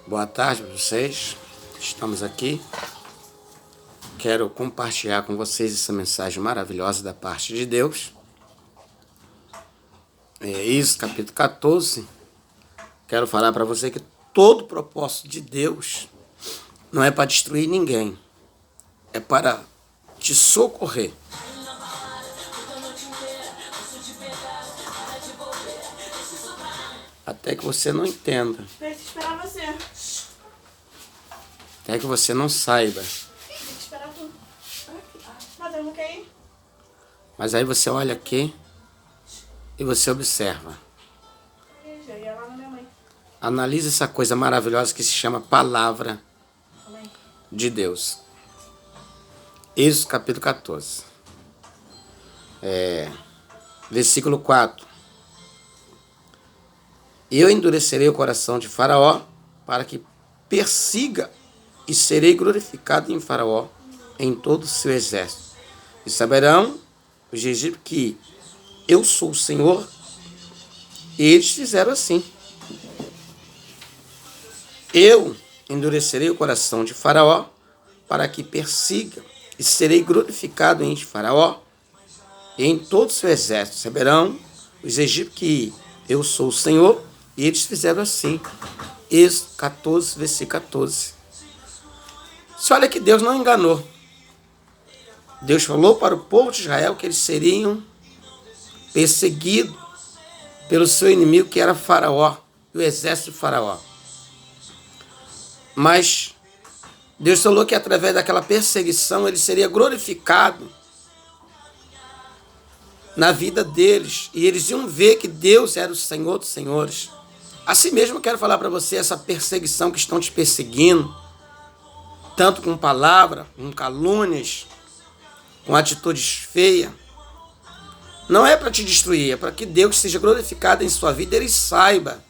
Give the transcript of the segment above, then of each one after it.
Boa tarde para vocês. Estamos aqui. Quero compartilhar com vocês essa mensagem maravilhosa da parte de Deus. Isso, capítulo 14. Quero falar para você que todo o propósito de Deus não é para destruir ninguém. É para te socorrer. Até que você não entenda. Tem que esperar você. Até que você não saiba. Tem que esperar tu. Mas eu não quero ir. Mas aí você olha aqui e você observa. Já ia lá na minha mãe. Analisa essa coisa maravilhosa que se chama Palavra Mãe. de Deus. Êxodo capítulo 14. Versículo 4. Eu endurecerei o coração de Faraó para que persiga e serei glorificado em Faraó em todo o seu exército. E saberão os egípcios que eu sou o Senhor. E eles fizeram assim. Eu endurecerei o coração de Faraó para que persiga e serei glorificado em Faraó e em todo o seu exército. Saberão os egípcios que eu sou o Senhor. E eles fizeram assim. Êxodo 14, versículo 14. Você olha que Deus não enganou. Deus falou para o povo de Israel que eles seriam perseguidos pelo seu inimigo, que era Faraó, e o exército de Faraó. Mas Deus falou que através daquela perseguição ele seria glorificado na vida deles. E eles iam ver que Deus era o Senhor dos senhores. Assim mesmo eu quero falar para você, essa perseguição que estão te perseguindo, tanto com palavra, com calúnias, com atitudes feias, não é para te destruir, é para que Deus seja glorificado em sua vida e ele saiba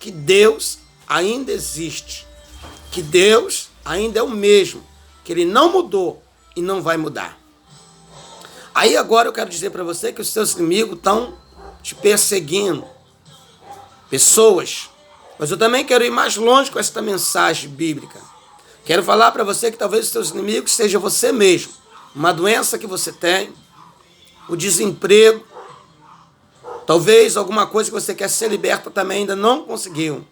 que Deus ainda existe, que Deus ainda é o mesmo, que ele não mudou e não vai mudar. Aí agora eu quero dizer para você que os seus inimigos estão te perseguindo, pessoas, mas eu também quero ir mais longe com esta mensagem bíblica. Quero falar para você que talvez os seus inimigos seja você mesmo, uma doença que você tem, o desemprego, talvez alguma coisa que você quer ser liberta também ainda não conseguiu.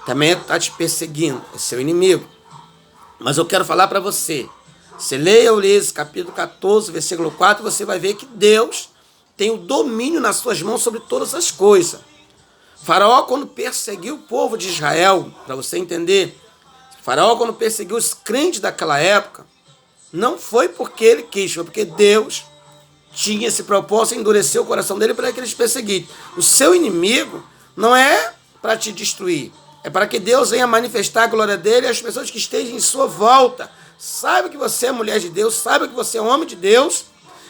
Também está te perseguindo, é seu inimigo. Mas eu quero falar para você, você leia o Êxodo capítulo 14, versículo 4, você vai ver que Deus tem o domínio nas suas mãos sobre todas as coisas. Faraó, quando perseguiu o povo de Israel, para você entender, Faraó, quando perseguiu os crentes daquela época, não foi porque ele quis, foi porque Deus tinha esse propósito, endureceu o coração dele para que eles perseguissem. O seu inimigo não é para te destruir, é para que Deus venha manifestar a glória dele e as pessoas que estejam em sua volta saibam que você é mulher de Deus, saibam que você é homem de Deus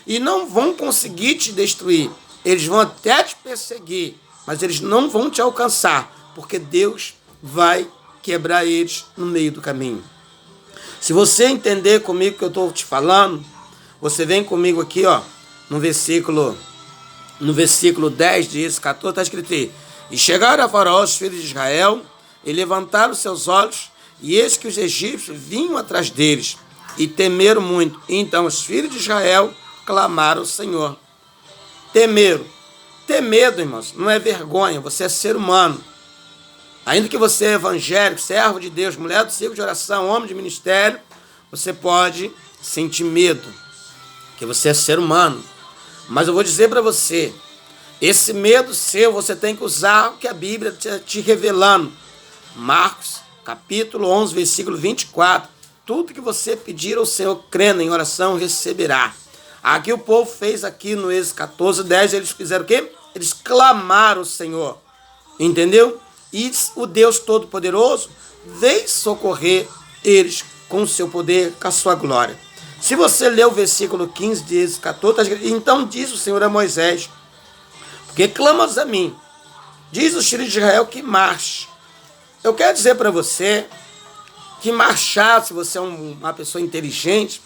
e não vão conseguir te destruir. Eles vão até te perseguir, mas eles não vão te alcançar, porque Deus vai quebrar eles no meio do caminho. Se você entender comigo o que eu estou te falando, você vem comigo aqui, ó, no versículo 10 de Êxodo 14, está escrito aí: e chegaram a Faraó os filhos de Israel, e levantaram seus olhos, e eis que os egípcios vinham atrás deles, e temeram muito. E então os filhos de Israel clamaram ao Senhor. Temeram. Ter medo, irmãos, não é vergonha, você é ser humano. Ainda que você é evangélico, servo de Deus, mulher do ciclo de oração, homem de ministério, você pode sentir medo, porque você é ser humano. Mas eu vou dizer para você, esse medo seu, você tem que usar o que a Bíblia está te revelando. Marcos, capítulo 11, versículo 24. Tudo que você pedir ao Senhor, crendo em oração, receberá. Aqui o povo fez aqui no Êxodo 14, 10, eles fizeram o quê? Eles clamaram ao Senhor, entendeu? E o Deus Todo-Poderoso veio socorrer eles com o seu poder, com a sua glória. Se você ler o versículo 15 de Êxodo 14, tá escrito: então diz o Senhor a Moisés, porque clamas a mim, diz os filhos de Israel que marche. Eu quero dizer para você que marchar, se você é uma pessoa inteligente,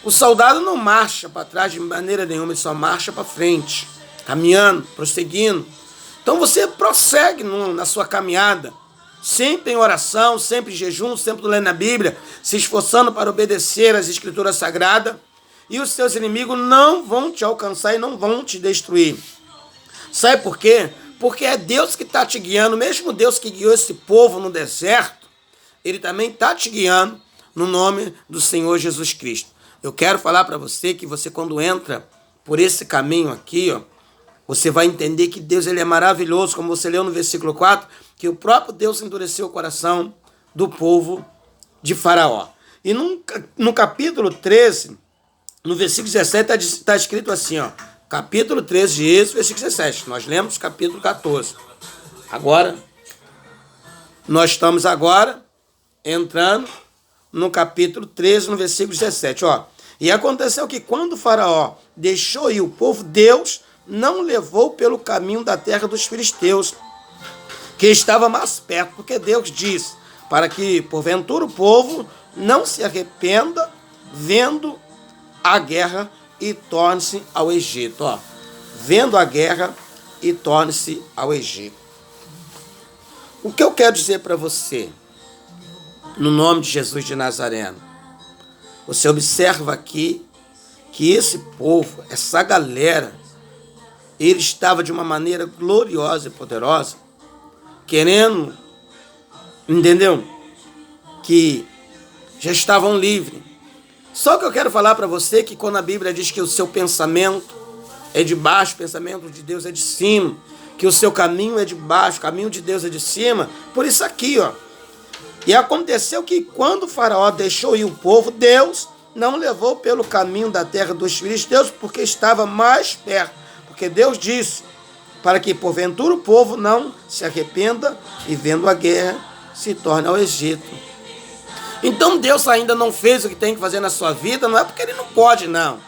o soldado não marcha para trás de maneira nenhuma, ele só marcha para frente, caminhando, prosseguindo. Então você prossegue na sua caminhada. sempre em oração, sempre em jejum, sempre lendo a Bíblia, se esforçando para obedecer às Escrituras Sagradas, e os seus inimigos não vão te alcançar e não vão te destruir. Sabe por quê? Porque é Deus que está te guiando, mesmo Deus que guiou esse povo no deserto, Ele também está te guiando no nome do Senhor Jesus Cristo. Eu quero falar para você que você, quando entra por esse caminho aqui, ó, você vai entender que Deus ele é maravilhoso, como você leu no versículo 4, que o próprio Deus endureceu o coração do povo de Faraó. E no capítulo 13, no versículo 17, está escrito assim, ó, capítulo 13 de Êxodo, versículo 17. Nós lemos capítulo 14. Agora, nós estamos agora entrando no capítulo 13, no versículo 17. Ó. E aconteceu que quando o Faraó deixou ir o povo, Deus não levou pelo caminho da terra dos filisteus, que estava mais perto, porque Deus diz, para que, porventura, o povo não se arrependa vendo a guerra e torne-se ao Egito. Ó. Vendo a guerra e torne-se ao Egito. O que eu quero dizer para você, no nome de Jesus de Nazaré, você observa aqui que esse povo, essa galera, ele estava de uma maneira gloriosa e poderosa, querendo, entendeu? Que já estavam livres. Só que eu quero falar para você que quando a Bíblia diz que o seu pensamento é de baixo, o pensamento de Deus é de cima, que o seu caminho é de baixo, o caminho de Deus é de cima, por isso aqui, ó. E aconteceu que quando o Faraó deixou ir o povo, Deus não levou pelo caminho da terra dos filisteus, porque estava mais perto. Porque Deus disse, para que porventura o povo não se arrependa e vendo a guerra se torne ao Egito. Então Deus ainda não fez o que tem que fazer na sua vida, não é porque Ele não pode, não.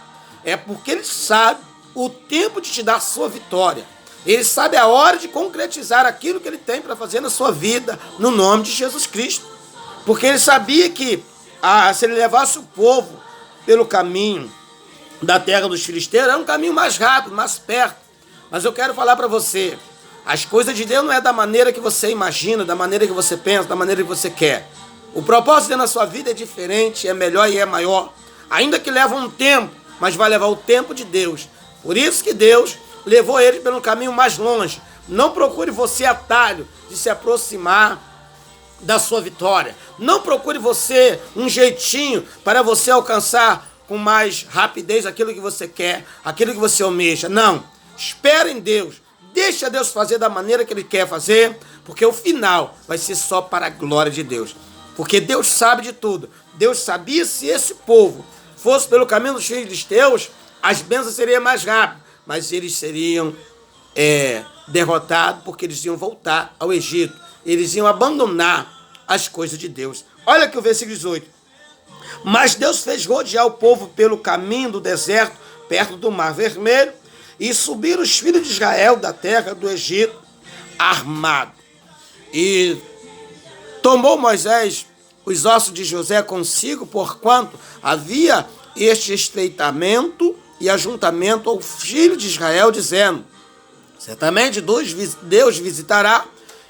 É porque Ele sabe o tempo de te dar a sua vitória. Ele sabe a hora de concretizar aquilo que Ele tem para fazer na sua vida, no nome de Jesus Cristo. Porque Ele sabia que se Ele levasse o povo pelo caminho da terra dos filisteus, era um caminho mais rápido, mais perto. Mas eu quero falar para você, as coisas de Deus não é da maneira que você imagina, da maneira que você pensa, da maneira que você quer. O propósito de Deus na sua vida é diferente, é melhor e é maior. Ainda que leva um tempo, mas vai levar o tempo de Deus. Por isso que Deus levou ele pelo caminho mais longe. Não procure você atalho de se aproximar da sua vitória. Não procure você um jeitinho para você alcançar com mais rapidez aquilo que você quer, aquilo que você almeja. Não. Espere em Deus. Deixa Deus fazer da maneira que Ele quer fazer, porque o final vai ser só para a glória de Deus. Porque Deus sabe de tudo. Deus sabia se esse povo fosse pelo caminho dos filisteus, as bênçãos seriam mais rápidas, mas eles seriam derrotados, porque eles iam voltar ao Egito. Eles iam abandonar as coisas de Deus. Olha aqui o versículo 18. Mas Deus fez rodear o povo pelo caminho do deserto, perto do Mar Vermelho, e subiram os filhos de Israel da terra do Egito, armado. E tomou Moisés os ossos de José consigo, porquanto havia este estreitamento e ajuntamento ao filho de Israel, dizendo, certamente Deus visitará,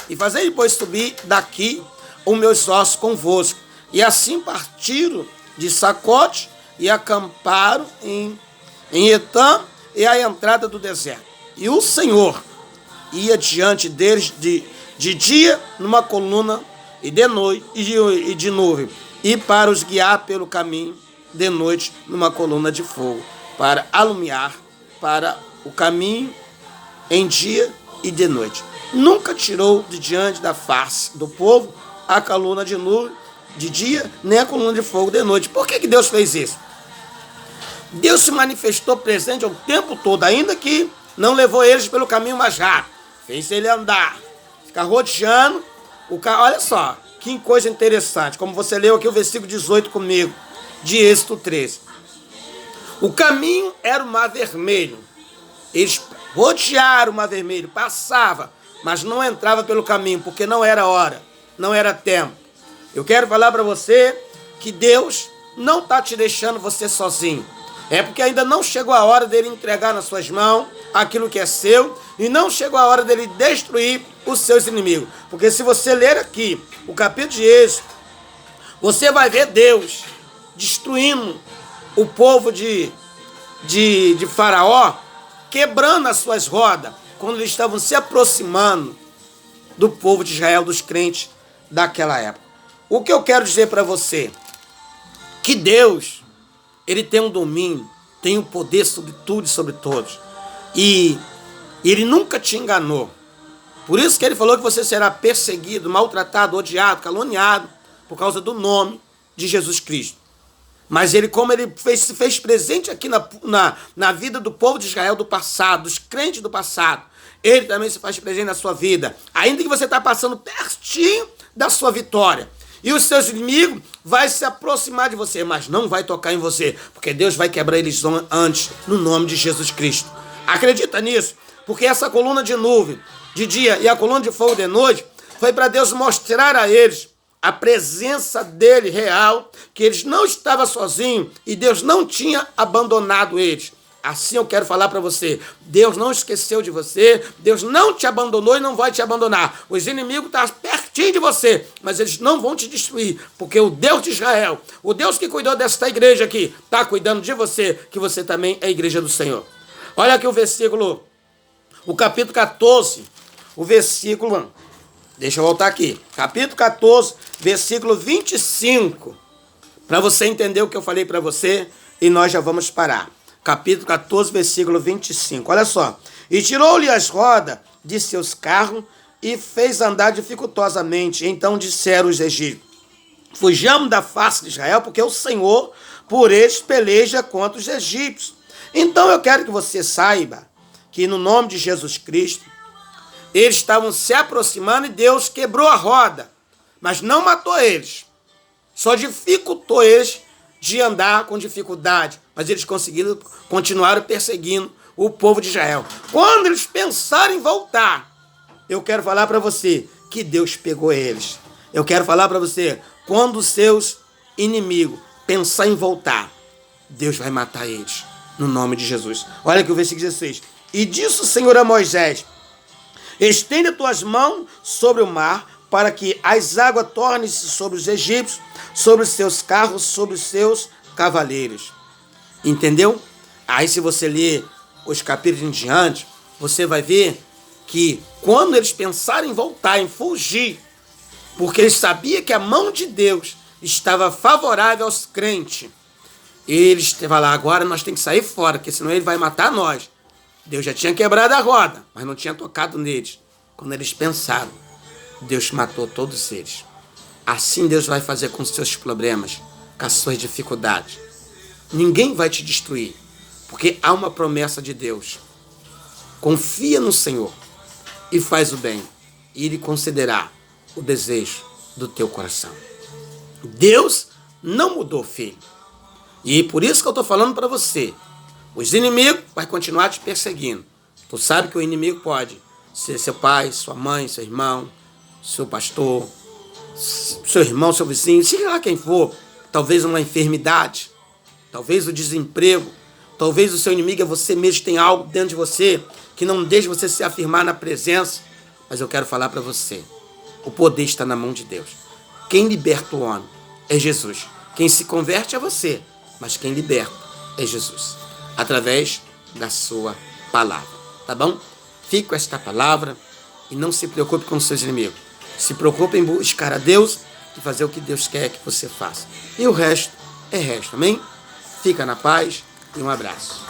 e fazei depois subir daqui os meus ossos convosco. E assim partiram de Sacote e acamparam em Etã e a entrada do deserto. E o Senhor ia diante deles de dia numa coluna e de noite e de nuvem, e para os guiar pelo caminho de noite numa coluna de fogo, para alumiar para o caminho em dia e de noite. Nunca tirou de diante da face do povo a coluna de nuvem de dia, nem a coluna de fogo de noite. Por que Deus fez isso? Deus se manifestou presente o tempo todo, ainda que não levou eles pelo caminho mais rápido. Fez ele andar, ficar rodeando o carro. Olha só, que coisa interessante, como você leu aqui o versículo 18 comigo, de Êxodo 13. O caminho era o Mar Vermelho. Eles rodearam o Mar Vermelho, passava, mas não entrava pelo caminho, porque não era hora, não era tempo. Eu quero falar para você que Deus não está te deixando você sozinho. É porque ainda não chegou a hora dele entregar nas suas mãos aquilo que é seu, e não chegou a hora dele destruir os seus inimigos. Porque se você ler aqui o capítulo de Êxodo, você vai ver Deus destruindo o povo de Faraó, quebrando as suas rodas, quando eles estavam se aproximando do povo de Israel, dos crentes daquela época. O que eu quero dizer para você? Que Deus, Ele tem um domínio, tem um poder sobre tudo e sobre todos. E Ele nunca te enganou. Por isso que Ele falou que você será perseguido, maltratado, odiado, caluniado, por causa do nome de Jesus Cristo. Mas Ele, como Ele se fez presente aqui na vida do povo de Israel do passado, dos crentes do passado, Ele também se faz presente na sua vida. Ainda que você está passando pertinho da sua vitória. E os seus inimigos vão se aproximar de você, mas não vai tocar em você, porque Deus vai quebrar eles antes, no nome de Jesus Cristo. Acredita nisso? Porque essa coluna de nuvem de dia e a coluna de fogo de noite foi para Deus mostrar a eles a presença dele real, que eles não estavam sozinhos e Deus não tinha abandonado eles. Assim eu quero falar para você, Deus não esqueceu de você, Deus não te abandonou e não vai te abandonar. Os inimigos estão pertinho de você, mas eles não vão te destruir, porque o Deus de Israel, o Deus que cuidou desta igreja aqui, está cuidando de você, que você também é a igreja do Senhor. Olha aqui o capítulo 14, o versículo, deixa eu voltar aqui, capítulo 14, versículo 25, para você entender o que eu falei para você, e nós já vamos parar. Capítulo 14, versículo 25. Olha só. E tirou-lhe as rodas de seus carros e fez andar dificultosamente. Então disseram os egípcios: fujamos da face de Israel, porque o Senhor por eles peleja contra os egípcios. Então eu quero que você saiba que no nome de Jesus Cristo, eles estavam se aproximando e Deus quebrou a roda, mas não matou eles. Só dificultou eles de andar com dificuldade, mas eles conseguiram, continuaram perseguindo o povo de Israel. Quando eles pensaram em voltar, eu quero falar para você que Deus pegou eles. Eu quero falar para você, quando os seus inimigos pensar em voltar, Deus vai matar eles, no nome de Jesus. Olha aqui o versículo 16. E disse o Senhor a Moisés: estende as tuas mãos sobre o mar, para que as águas tornem-se sobre os egípcios, sobre os seus carros, sobre os seus cavaleiros. Entendeu? Aí se você ler os capítulos em diante, você vai ver que quando eles pensaram em voltar, em fugir, porque eles sabiam que a mão de Deus estava favorável aos crentes, eles falaram: agora nós temos que sair fora, porque senão ele vai matar nós. Deus já tinha quebrado a roda, mas não tinha tocado neles. Quando eles pensaram, Deus matou todos eles. Assim Deus vai fazer com os seus problemas, com as suas dificuldades. Ninguém vai te destruir, porque há uma promessa de Deus. Confia no Senhor e faz o bem, e Ele concederá o desejo do teu coração. Deus não mudou, filho. E por isso que eu estou falando para você. Os inimigos vão continuar te perseguindo. Tu sabe que o inimigo pode ser seu pai, sua mãe, seu irmão, seu pastor, seu irmão, seu vizinho, seja lá quem for. Talvez uma enfermidade, talvez o desemprego, talvez o seu inimigo é você mesmo, tem algo dentro de você que não deixa você se afirmar na presença. Mas eu quero falar para você, o poder está na mão de Deus. Quem liberta o homem é Jesus. Quem se converte é você, mas quem liberta é Jesus, através da sua palavra, tá bom? Fique com esta palavra e não se preocupe com os seus inimigos. Se preocupe em buscar a Deus e fazer o que Deus quer que você faça. E o resto é resto, amém? Fica na paz e um abraço.